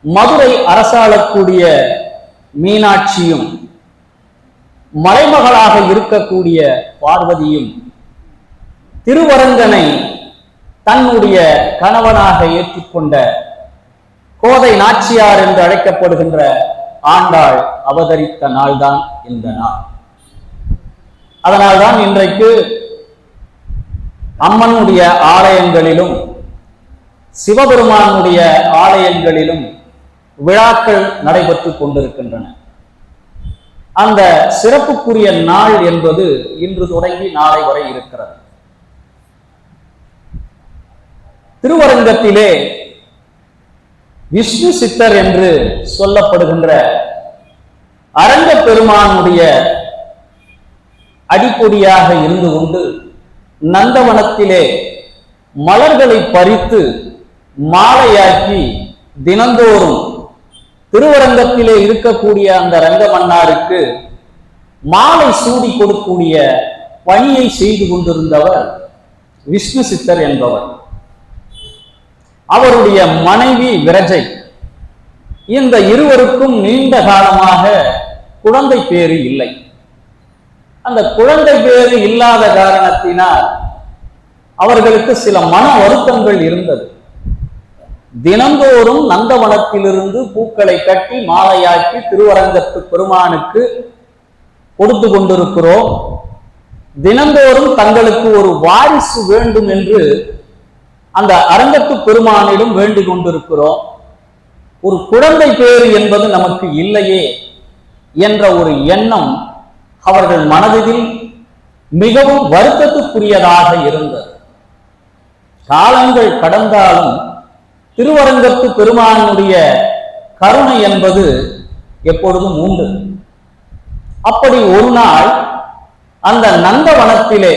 மதுரை அரசாளக்கூடிய மீனாட்சியும் மலைமகளாக இருக்கக்கூடிய பார்வதியும் திருவரங்கனை தன்னுடைய கணவனாக ஏற்றுக்கொண்ட கோதை நாச்சியார் என்று அழைக்கப்படுகின்ற ஆண்டாள் அவதரித்த நாள்தான் இந்த நாள். அதனால்தான் இன்றைக்கு அம்மனுடைய ஆலயங்களிலும் சிவபெருமானுடைய ஆலயங்களிலும் விழாக்கள் நடைபெற்றுக் கொண்டிருக்கின்றன. அந்த சிறப்புக்குரிய நாள் என்பது இன்று தொடங்கி நாளை வரை இருக்கிறது. திருவரங்கத்திலே விஷ்ணு சித்தர் என்று சொல்லப்படுகின்ற அரங்க பெருமானுடைய அடிப்பொடியாக இருந்து கொண்டு நந்தவனத்திலே மலர்களை பறித்து மாலையாக்கி தினந்தோறும் திருவரங்கத்திலே இருக்கக்கூடிய அந்த ரங்க மன்னாருக்கு மாலை சூடி கொடுக்கக்கூடிய பணியை செய்து கொண்டிருந்தவர் விஷ்ணு சித்தர் என்பவர். அவருடைய மனைவி விரஜை. இந்த இருவருக்கும் நீண்ட காலமாக குழந்தை பேறு இல்லை. அந்த குழந்தை பேறு இல்லாத காரணத்தினால் அவர்களுக்கு சில மன வருத்தங்கள் இருந்தது. தினந்தோறும் நந்தவனத்திலிருந்து பூக்களை கட்டி மாலையாக்கி திருவரங்கத்து பெருமானுக்கு கொடுத்து கொண்டிருக்கிறோம். தினந்தோறும் தங்களுக்கு ஒரு வாரிசு வேண்டும் என்று அந்த அரங்கத்து பெருமானிடம் வேண்டிக் கொண்டிருக்கிறோம். ஒரு குழந்தை பேறு என்பது நமக்கு இல்லையே என்ற ஒரு எண்ணம் அவர்கள் மனதில் மிகவும் வருத்தத்துக்குரியதாக இருந்தது. காலங்கள் கடந்தாலும் திருவரங்கத்து பெருமானுடைய கருணை என்பது எப்பொழுதும் உண்டு. அப்படி ஒரு நாள் அந்த நந்தவனத்திலே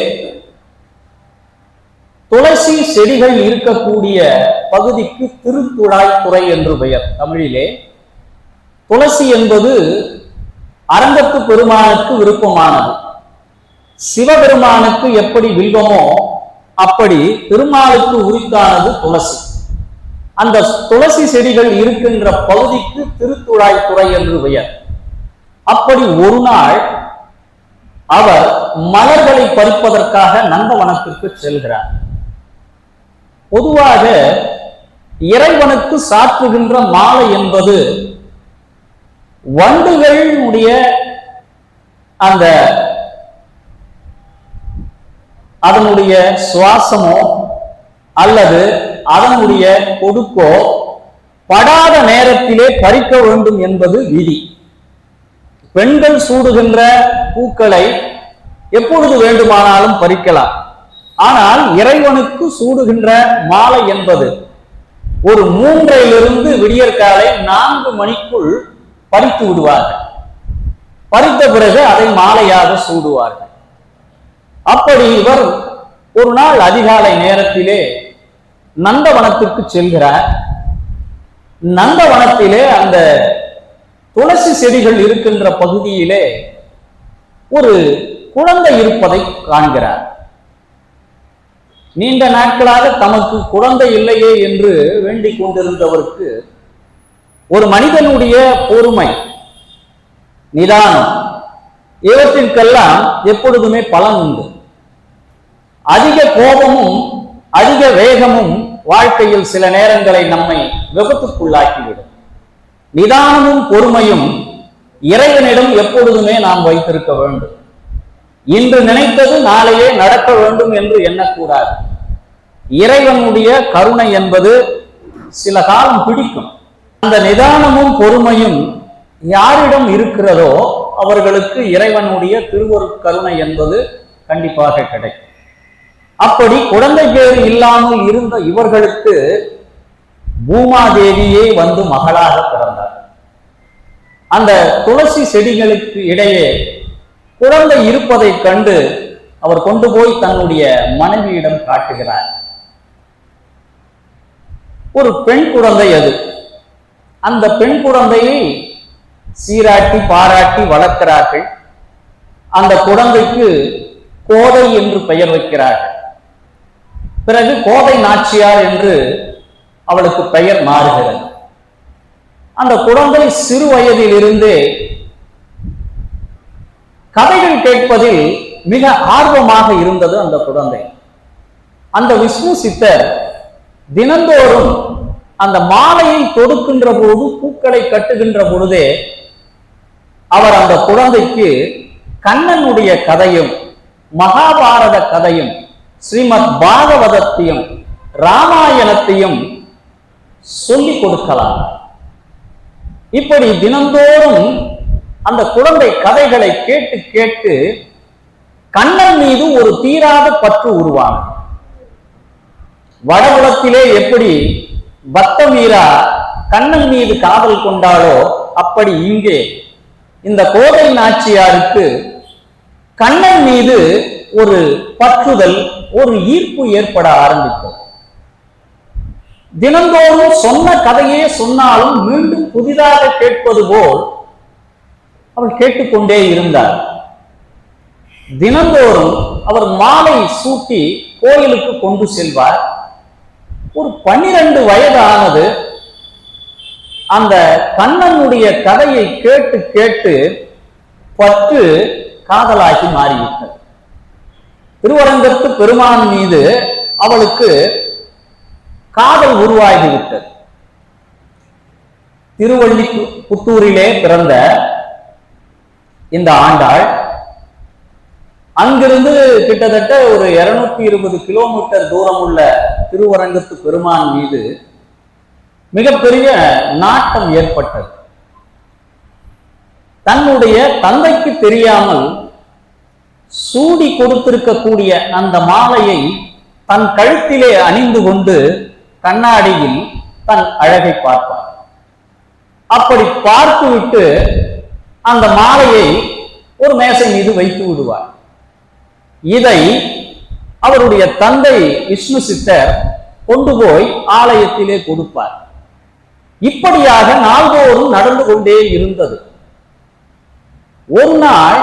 துளசி செடிகள் இருக்கக்கூடிய பகுதிக்கு திருத்துழாய்த்துறை என்று பெயர். தமிழிலே துளசி என்பது அரங்கத்து பெருமானுக்கு விருப்பமானது. சிவபெருமானுக்கு எப்படி வில்வமோ அப்படி திருமாலுக்கு உரித்தானது துளசி. அந்த துளசி செடிகள் இருக்கின்ற பகுதிக்கு திருத்துழாய்த்துறை என்று பெயர். அப்படி ஒரு நாள் அவர் மலர்களை பறிப்பதற்காக நந்தவனத்திற்கு செல்கிறார். பொதுவாக இறைவனுக்கு சாற்றுகின்ற மாலை என்பது வண்டுகளுடைய அந்த அதனுடைய சுவாசமோ அல்லது அதனுடைய கொடுக்கோ படாத நேரத்திலே பறிக்க வேண்டும் என்பது விதி. பெண்கள் சூடுகின்ற பூக்களை எப்பொழுது வேண்டுமானாலும் பறிக்கலாம். ஆனால் இறைவனுக்கு சூடுகின்ற மாலை என்பது ஒரு 3 விடியற்காலை 4 மணிக்குள் பறித்து விடுவார்கள். பறித்த பிறகு அதை மாலையாக சூடுவார்கள். அப்படி இவர் ஒரு நாள் அதிகாலை நேரத்திலே நந்தவனத்திற்கு செல்கிறார். நந்தவனத்திலே அந்த துளசி செடிகள் இருக்கின்ற பகுதியிலே ஒரு குழந்தை இருப்பதை காண்கிறார். நீண்ட நாட்களாக தமக்கு குழந்தை இல்லையே என்று வேண்டிக் கொண்டிருந்தவருக்கு ஒரு மனிதனுடைய பொறுமை, நிதானம் இவற்றிற்கெல்லாம் எப்பொழுதுமே பலன் உண்டு. அதிக கோபமும் அதிக வேகமும் வாழ்க்கையில் சில நேரங்களை நம்மை விபத்துக்குள்ளாக்கிவிடும். நிதானமும் பொறுமையும் இறைவனிடம் எப்பொழுதுமே நாம் வைத்திருக்க வேண்டும். இன்று நினைத்தது நாளையே நடக்க வேண்டும் என்று எண்ணக்கூடாது. இறைவனுடைய கருணை என்பது சில காலம் பிடிக்கும். அந்த நிதானமும் பொறுமையும் யாரிடம் இருக்கிறதோ அவர்களுக்கு இறைவனுடைய திருவருட்கருணை என்பது கண்டிப்பாக கிடைக்கும். அப்படி குழந்தை பேறு இல்லாமல் இருந்த இவர்களுக்கு பூமாதேவியே வந்து மகளாக பிறந்தார். அந்த துளசி செடிகளுக்கு இடையே குழந்தை இருப்பதை கண்டு அவர் கொண்டு போய் தன்னுடைய மனைவியிடம் காட்டுகிறார். ஒரு பெண் குழந்தை அது. அந்த பெண் குழந்தையை சீராட்டி பாராட்டி வளர்க்கிறார்கள். அந்த குழந்தைக்கு கோதை என்று பெயர் வைக்கிறார்கள். பிறகு கோதை நாச்சியார் என்று அவளுக்கு பெயர் மாறுகிறது. அந்த குழந்தை சிறு வயதில் இருந்தே கதைகள் கேட்பதில் மிக ஆர்வமாக இருந்தது அந்த குழந்தை. அந்த விஷ்ணு சித்தர் தினந்தோறும் அந்த மாலையை தொடுக்கின்ற போது, பூக்களை கட்டுகின்ற பொழுதே அவர் அந்த குழந்தைக்கு கண்ணனுடைய கதையும், மகாபாரத கதையும், ஸ்ரீமத் பாகவதத்தையும், ராமாயணத்தையும் சொல்லிக் கொடுக்கலாம். இப்படி தினந்தோறும் அந்த குழந்தை கதைகளை கேட்டு கேட்டு கண்ணன் மீது ஒரு தீராத பற்று உருவானது. வடபுலத்திலே எப்படி பக்தமீரா கண்ணன் மீது காதல் கொண்டாலோ, அப்படி இங்கே இந்த கோதை நாச்சியாருக்கு கண்ணன் மீது ஒரு பற்றுதல், ஒரு ஈர்ப்பு ஏற்பட ஆரம்பித்தது. தினந்தோறும் சொன்ன கதையே சொன்னாலும் மீண்டும் புதிதாக கேட்பது போல் அவள் கேட்டுக்கொண்டே இருந்தார். தினந்தோறும் அவர் மாலை சூட்டி கோயிலுக்கு கொண்டு செல்வார். ஒரு 12 வயதானது. அந்த கண்ணனுடைய கதையை கேட்டு கேட்டு பற்று காதலாகி மாறிவிட்டது. திருவரங்கத்து பெருமான் மீது அவளுக்கு காதல் உருவாகிவிட்டது. திருவள்ளிபுத்தூரிலே பிறந்த இந்த ஆண்டாள் அங்கிருந்து கிட்டத்தட்ட ஒரு 220 கிலோமீட்டர் தூரம் உள்ள திருவரங்கத்து பெருமான் மீது மிகப்பெரிய நாட்டம் ஏற்பட்டது. தன்னுடைய தந்தைக்கு தெரியாமல் சூடி கொடுத்திருக்கக்கூடிய அந்த மாலையை தன் கழுத்திலே அணிந்து கொண்டு கண்ணாடியில் தன் அழகை பார்ப்பார். அப்படி பார்த்துவிட்டு அந்த மாலையை ஒரு மேசை மீது வைத்து விடுவார். இதை அவருடைய தந்தை விஷ்ணு சித்தர் கொண்டு போய் ஆலயத்திலே கொடுப்பார். இப்படியாக நாள்தோறும் நடந்து கொண்டே இருந்தது. ஒரு நாள்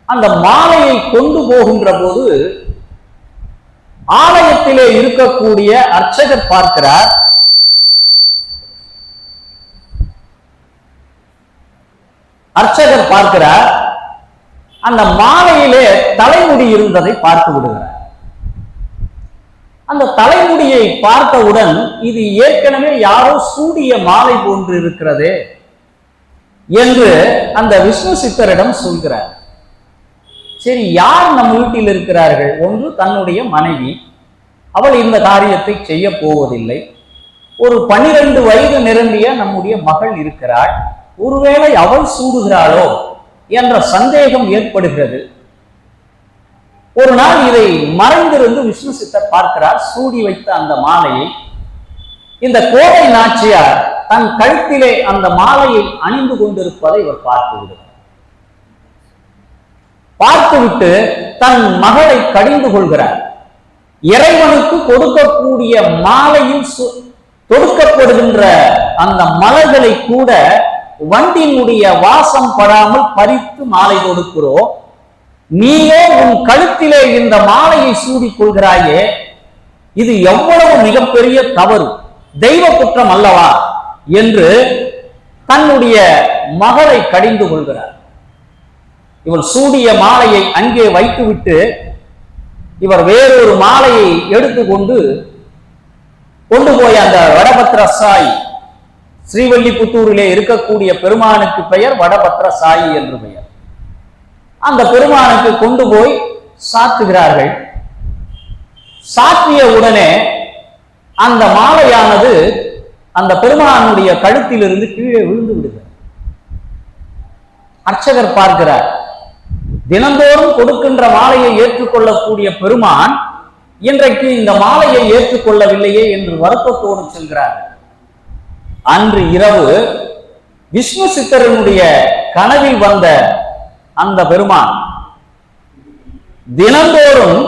அந்த மாலையை கொண்டு போகின்ற போது ஆலயத்திலே இருக்கக்கூடிய அர்ச்சகர் பார்க்கிறார். அந்த மாலையிலே தலைமுடி இருந்ததை பார்த்து விடுகிறார். அந்த தலைமுடியை பார்த்தவுடன் இது ஏற்கனவே யாரோ சூடிய மாலை போன்று இருக்கிறது என்று அந்த விஷ்ணு சித்தரிடம் சொல்கிறார். சரி, யார் நம் வீட்டில் இருக்கிறார்கள்? ஒன்று தன்னுடைய மனைவி, அவள் இந்த காரியத்தை செய்ய போவதில்லை. ஒரு 12 வயது நிரம்பிய நம்முடைய மகள் இருக்கிறாள். ஒருவேளை அவள் சூடுகிறாளோ என்ற சந்தேகம் ஏற்படுகிறது. ஒரு நாள் இதை மறைந்திருந்து விஷ்ணு சித்தர் பார்க்கிறார். சூடி வைத்த அந்த மாலையை இந்த கோதை நாச்சியார் தன் கழுத்திலே அந்த மாலையை அணிந்து கொண்டிருப்பதை இவர் பார்த்துவிட்டு தன் மகளை கடிந்து கொள்கிறார். இறைவனுக்கு கொடுக்கக்கூடிய மாலையில் தொடுக்கப்படுகின்ற அந்த மலர்களை கூட வண்டினுடைய வாசம் படாமல் பறித்து மாலை கொடுக்கிறோம். நீயோ உன் கழுத்திலே இந்த மாலையை சூடிக் கொள்கிறாயே, இது எவ்வளவு மிகப்பெரிய தவறு, தெய்வ குற்றம் அல்லவா என்று தன்னுடைய மகளை கடிந்து கொள்கிறார். இவர் சூடிய மாலையை அங்கே வைத்துவிட்டு இவர் வேறொரு மாலையை எடுத்துக்கொண்டு போய் அந்த வடபத்திர சாயி, ஸ்ரீவல்லிபுத்தூரிலே இருக்கக்கூடிய பெருமானுக்கு பெயர் வடபத்திர சாயி என்று பெயர். அந்த பெருமானுக்கு கொண்டு போய் சாத்துகிறார்கள். சாத்திய உடனே அந்த மாலையானது அந்த பெருமானுடைய கழுத்திலிருந்து கீழே விழுந்து விடுகிறார். அர்ச்சகர் பார்க்கிறார். தினந்தோறும் கொடுக்கின்ற மாலையை ஏற்றுக்கொள்ளக்கூடிய பெருமான் இன்றைக்கு இந்த மாலையை ஏற்றுக்கொள்ளவில்லையே என்று வருத்தத்தோடு செல்கிறார். அன்று இரவு விஷ்ணு சித்தரனுடைய கனவில் வந்த அந்த பெருமான், தினந்தோறும்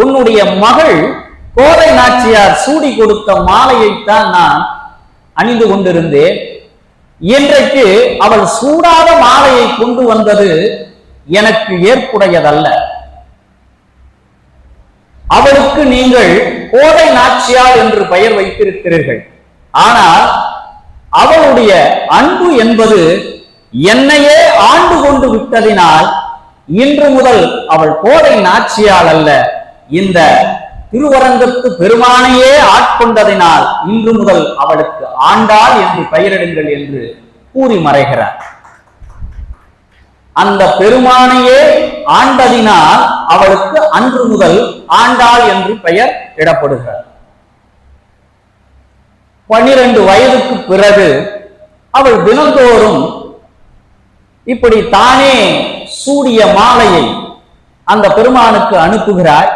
உன்னுடைய மகள் கோதை நாச்சியார் சூடி கொடுத்த மாலையைத்தான் நான் அணிந்து கொண்டிருந்தேன். இன்றைக்கு அவள் சூடாத மாலையை கொண்டு வந்தது எனக்கு ஏற்புடையதல்ல. அவளுக்கு நீங்கள் கோதை நாச்சியார் என்று பெயர் வைத்திருக்கிறீர்கள். ஆனால் அவளுடைய அன்பு என்பது என்னையே ஆண்டு கொண்டு விட்டதினால் இன்று முதல் அவள் கோடை நாச்சியால் அல்ல, இந்த திருவரங்கத்து பெருமானையே ஆட்கொண்டதினால் இன்று முதல் அவளுக்கு ஆண்டாள் என்று பெயரிடுங்கள் என்று கூறி மறைகிறார். அந்த பெருமானையே ஆண்டதினால் அவளுக்கு அன்று முதல் ஆண்டாள் என்று பெயர் இடப்படுகிறார். 12 வயதுக்கு பிறகு அவள் தினந்தோறும் இப்படி தானே சூடிய மாலையை அந்த பெருமானுக்கு அனுப்புகிறாள்.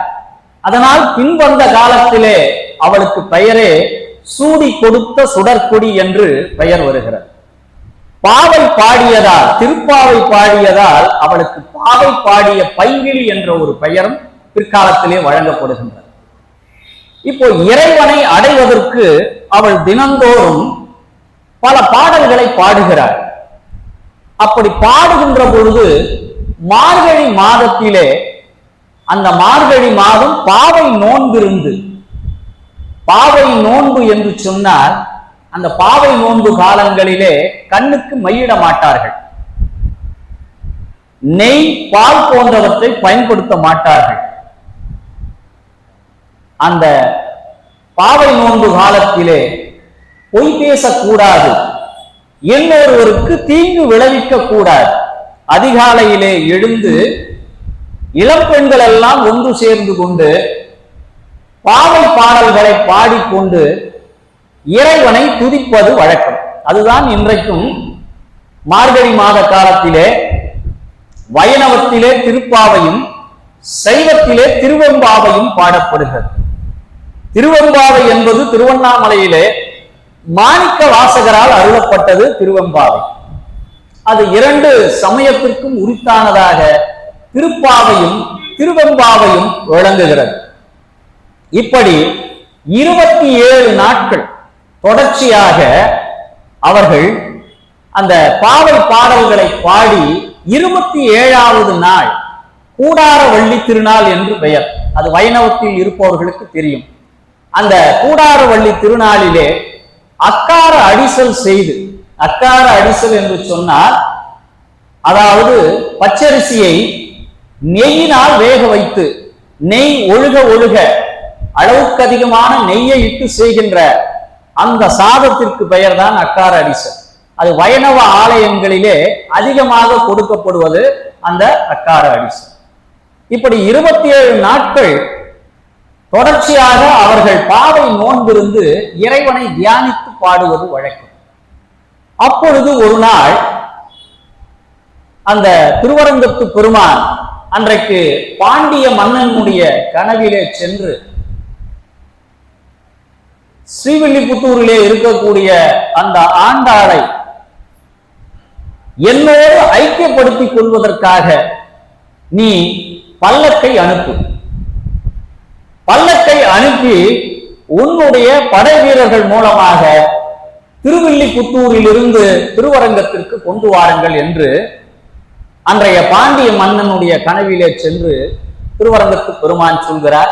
அதனால் பின்வந்த காலத்திலே அவளுக்கு பெயரே சூடி கொடுத்த சுடற்கொடி என்று பெயர் வருகிறது. பாவை பாடியதால், திருப்பாவை பாடியதால் அவளுக்கு பாவை பாடிய பைங்கிழி என்ற ஒரு பெயரும் பிற்காலத்திலே வழங்கப்படுகின்றது. இப்போ இறைவனை அடைவதற்கு அவள் தினந்தோறும் பல பாடல்களை பாடுகிறாள். அப்படி பாடுகின்ற பொழுது மார்கழி மாதத்திலே, அந்த மார்கழி மாதம் பாவை நோன்பிருந்து, பாவை நோன்பு என்று சொன்னால் அந்த பாவை நோன்பு காலங்களிலே கண்ணுக்கு மையிட மாட்டார்கள், நெய் பால் போன்றவற்றை பயன்படுத்த மாட்டார்கள். அந்த பாவை நோன்பு காலத்திலே பொய் பேசக்கூடாது, இன்னொருவருக்கு தீங்கு விளைவிக்க கூடாது. அதிகாலையிலே எழுந்து இளம் பெண்கள் எல்லாம் ஒன்று சேர்ந்து கொண்டு பாவை பாடல்களை பாடிக்கொண்டு இறைவனை துதிப்பது வழக்கம். அதுதான் இன்றைக்கும் மார்கழி மாத காலத்திலே வைணவத்திலே திருப்பாவையும் சைவத்திலே திருவெம்பாவையும் பாடப்படுகிறது. திருவெம்பாவை என்பது திருவண்ணாமலையிலே மாணிக்க வாசகரால் அருளப்பட்டது திருவெம்பாவை. அது 2 சமயத்திற்கும் உரித்தானதாக திருப்பாவையும் திருவெம்பாவையும் விளங்குகிறது. இப்படி 27 நாட்கள் தொடர்ச்சியாக அவர்கள் அந்த பாவை பாடல்களை பாடி 27வது நாள் கூடார வள்ளி திருநாள் என்று பெயர். அது வைணவத்தில் இருப்பவர்களுக்கு தெரியும். அந்த கூடார வள்ளி திருநாளிலே அக்கார அடிசல் செய்து, அக்கார அடிசல் என்று சொன்னால் அதாவது பச்சரிசியை நெய்யினால் வேக வைத்து, நெய் ஒழுக ஒழுக அளவுக்கு அதிகமான நெய்யை இட்டு செய்கின்ற அந்த சாதத்திற்கு பெயர் தான் அக்கார அடிசல். அது வைணவ ஆலயங்களிலே அதிகமாக கொடுக்கப்படுவது அந்த அக்கார அடிசல். இப்படி 27 நாட்கள் தொடர்ச்சியாக அவர்கள் பாவை நோன்பிருந்து இறைவனை தியானித்து பாடுவது வழக்கம். அப்பொழுது ஒரு நாள் அந்த திருவரங்கத்து பெருமான் அன்றைக்கு பாண்டிய மன்னனுடைய கனவிலே சென்று ஸ்ரீவில்லிபுத்தூரிலே இருக்கக்கூடிய அந்த ஆண்டாளை என்னோடு ஐக்கியப்படுத்திக் கொள்வதற்காக நீ பல்லக்கை அனுப்பு, பல்லக்கை அனுப்பி உன்னுடைய படை வீரர்கள் மூலமாக திருவில்லிபுத்தூரில் இருந்து திருவரங்கத்திற்கு கொண்டு வாருங்கள் என்று அன்றைய பாண்டிய மன்னனுடைய கனவிலே சென்று திருவரங்கத்து பெருமான் சொல்கிறார்.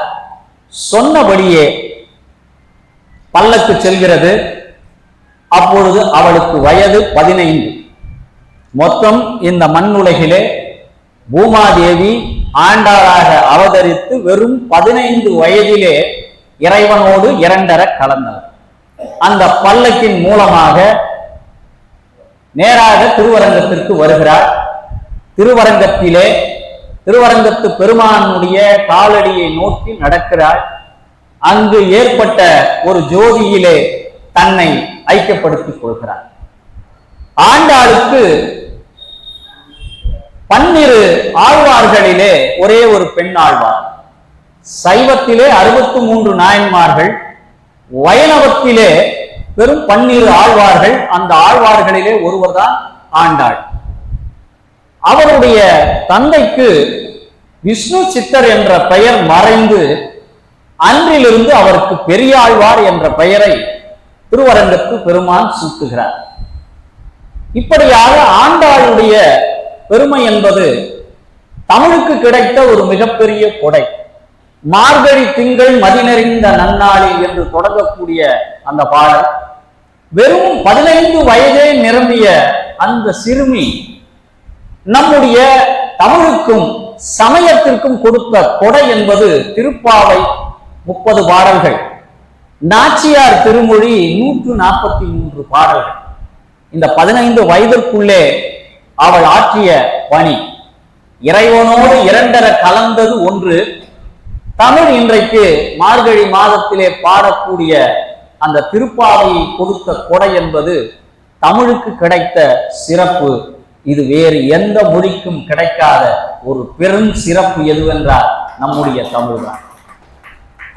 சொன்னபடியே பல்லக்கு செல்கிறது. அப்பொழுது அவளுக்கு வயது 15. மொத்தம் இந்த மண்ணுலகிலே பூமாதேவி ஆண்டாளாக அவதரித்து வெறும் 15 வயதிலே இறைவனோடு 2.5 கலந்தவர். அந்த பல்லக்கின் மூலமாக நேராக திருவரங்கத்திற்கு வருகிறார். திருவரங்கத்திலே திருவரங்கத்து பெருமானுடைய காலடியை நோக்கி நடக்கிறாள். அங்கு ஏற்பட்ட ஒரு ஜோதியிலே தன்னை ஐக்கியப்படுத்திக் கொள்கிறார். ஆண்டாளுக்கு 12 ஆழ்வார்களிலே ஒரே ஒரு பெண் ஆழ்வார். சைவத்திலே 63 நாயன்மார்கள், வைணவத்திலே வெறும் 12 ஆழ்வார்கள். அந்த ஆழ்வார்களிலே ஒருவர் தான் ஆண்டாள். அவருடைய தந்தைக்கு விஷ்ணு சித்தர் என்ற பெயர் மறைந்து அன்றிலிருந்து அவருக்கு பெரியாழ்வார் என்ற பெயரை திருவரங்கத்து பெருமான் சூட்டுகிறார். இப்படியாக ஆண்டாளுடைய பெருமை என்பது தமிழுக்கு கிடைத்த ஒரு மிகப்பெரிய கொடை. மார்கழி திங்கள் மதிநெறிந்த நன்னாளில் என்று தொடங்கக்கூடிய அந்த பாடல் வெறும் 15 வயதே நிரம்பிய அந்த சிறுமி நம்முடைய தமிழுக்கும் சமயத்திற்கும் கொடுத்த கொடை என்பது திருப்பாவை 30 பாடல்கள், நாச்சியார் திருமொழி 143 பாடல்கள். இந்த 15 வயதிற்குள்ளே அவள் ஆற்றிய பணி இறைவனோடு இரண்டர கலந்தது ஒன்று. தமிழ் இன்றைக்கு மார்கழி மாதத்திலே பாடக்கூடிய அந்த திருப்பாவையை கொடுத்த கொடை என்பது தமிழுக்கு கிடைத்த சிறப்பு. இது வேறு எந்த மொழிக்கும் கிடைக்காத ஒரு பெரும் சிறப்பு எதுவென்றால் நம்முடைய தமிழ் தான்.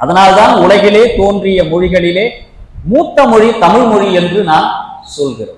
அதனால்தான் உலகிலே தோன்றிய மொழிகளிலே மூத்த மொழி தமிழ் மொழி என்று நாம் சொல்கிறோம்.